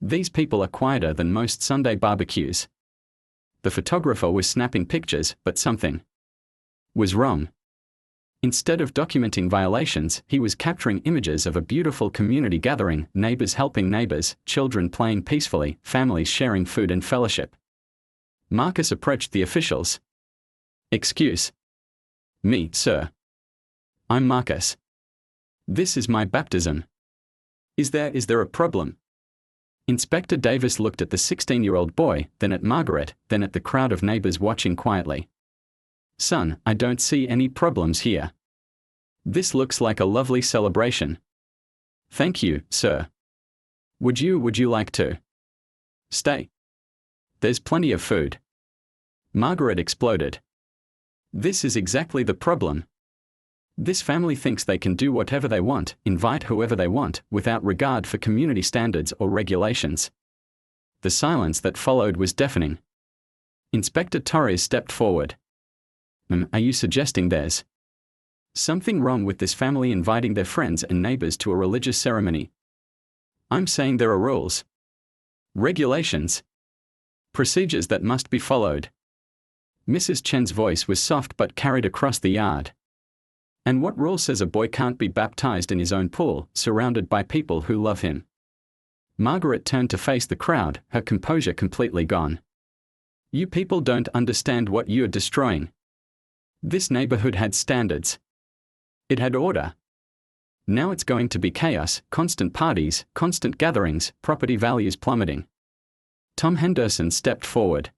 [SPEAKER 1] These people are quieter than most Sunday barbecues. The photographer was snapping pictures, but something was wrong. Instead of documenting violations, he was capturing images of a beautiful community gathering, neighbors helping neighbors, children playing peacefully, families sharing food and fellowship. Marcus approached the officials. Excuse me, sir. I'm Marcus. This is my baptism. Is there a problem? Inspector Davis looked at the 16-year-old boy, then at Margaret, then at the crowd of neighbors watching quietly. Son, I don't see any problems here. This looks like a lovely celebration. Thank you, sir. Would you like to stay? There's plenty of food. Margaret exploded. This is exactly the problem. This family thinks they can do whatever they want, invite whoever they want, without regard for community standards or regulations. The silence that followed was deafening. Inspector Torres stepped forward. Are you suggesting there's something wrong with this family inviting their friends and neighbors to a religious ceremony? I'm saying there are rules, regulations, procedures that must be followed. Mrs. Chen's voice was soft but carried across the yard. And what rule says a boy can't be baptized in his own pool, surrounded by people who love him? Margaret turned to face the crowd, her composure completely gone. You people don't understand what you're destroying. This neighborhood had standards. It had order. Now it's going to be chaos, constant parties, constant gatherings, property values plummeting. Tom Henderson stepped forward.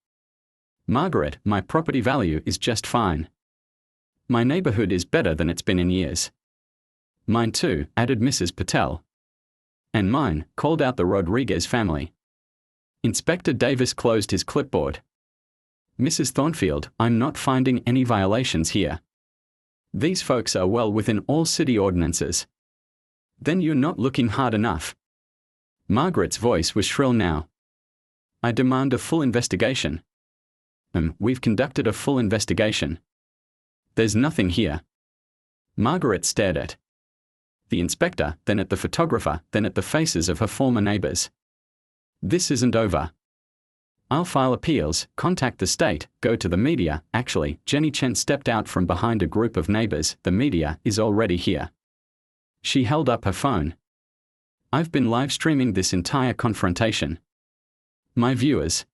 [SPEAKER 1] Margaret, my property value is just fine. My neighborhood is better than it's been in years. Mine too, added Mrs. Patel. And mine, called out the Rodriguez family. Inspector Davis closed his clipboard. Mrs. Thornfield, I'm not finding any violations here. These folks are well within all city ordinances. Then you're not looking hard enough. Margaret's voice was shrill now. I demand a full investigation. We've conducted a full investigation. There's nothing here. Margaret stared at the inspector, then at the photographer, then at the faces of her former neighbors. This isn't over. I'll file appeals, contact the state, go to the media. Actually, Jenny Chen stepped out from behind a group of neighbors. The media is already here. She held up her phone. I've been live streaming this entire confrontation. My viewers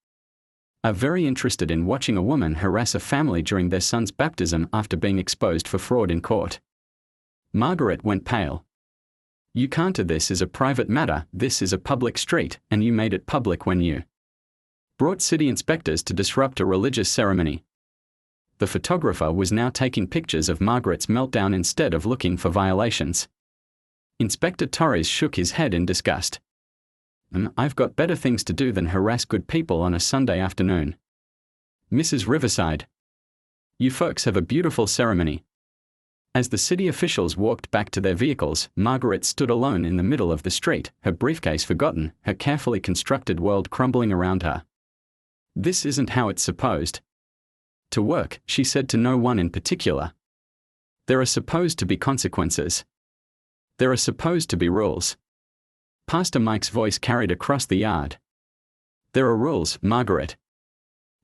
[SPEAKER 1] are very interested in watching a woman harass a family during their son's baptism after being exposed for fraud in court. Margaret went pale. You counter this is a private matter, this is a public street, and you made it public when you brought city inspectors to disrupt a religious ceremony. The photographer was now taking pictures of Margaret's meltdown instead of looking for violations. Inspector Torres shook his head in disgust. I've got better things to do than harass good people on a Sunday afternoon. Mrs. Riverside. You folks have a beautiful ceremony. As the city officials walked back to their vehicles, Margaret stood alone in the middle of the street, her briefcase forgotten, her carefully constructed world crumbling around her. This isn't how it's supposed to work, she said to no one in particular. There are supposed to be consequences. There are supposed to be rules. Pastor Mike's voice carried across the yard. There are rules, Margaret.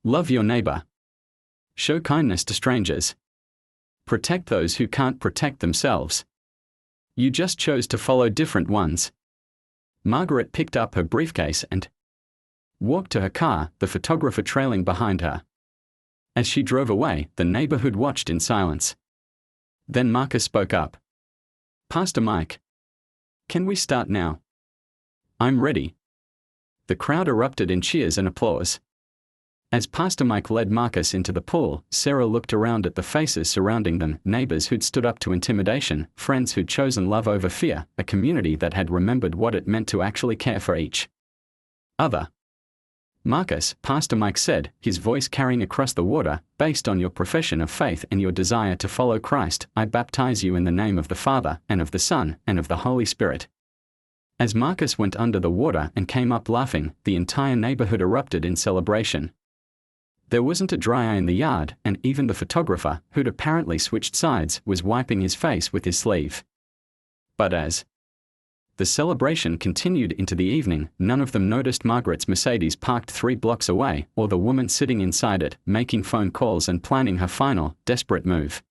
[SPEAKER 1] Love your neighbor. Show kindness to strangers. Protect those who can't protect themselves. You just chose to follow different ones. Margaret picked up her briefcase and walked to her car, the photographer trailing behind her. As she drove away, the neighborhood watched in silence. Then Marcus spoke up. Pastor Mike. Can we start now? I'm ready. The crowd erupted in cheers and applause. As Pastor Mike led Marcus into the pool, Sarah looked around at the faces surrounding them, neighbors who'd stood up to intimidation, friends who'd chosen love over fear, a community that had remembered what it meant to actually care for each other. Marcus, Pastor Mike said, his voice carrying across the water, based on your profession of faith and your desire to follow Christ, I baptize you in the name of the Father, and of the Son, and of the Holy Spirit. As Marcus went under the water and came up laughing, the entire neighborhood erupted in celebration. There wasn't a dry eye in the yard, and even the photographer, who'd apparently switched sides, was wiping his face with his sleeve. But as the celebration continued into the evening, none of them noticed Margaret's Mercedes parked 3 blocks away, or the woman sitting inside it, making phone calls and planning her final, desperate move.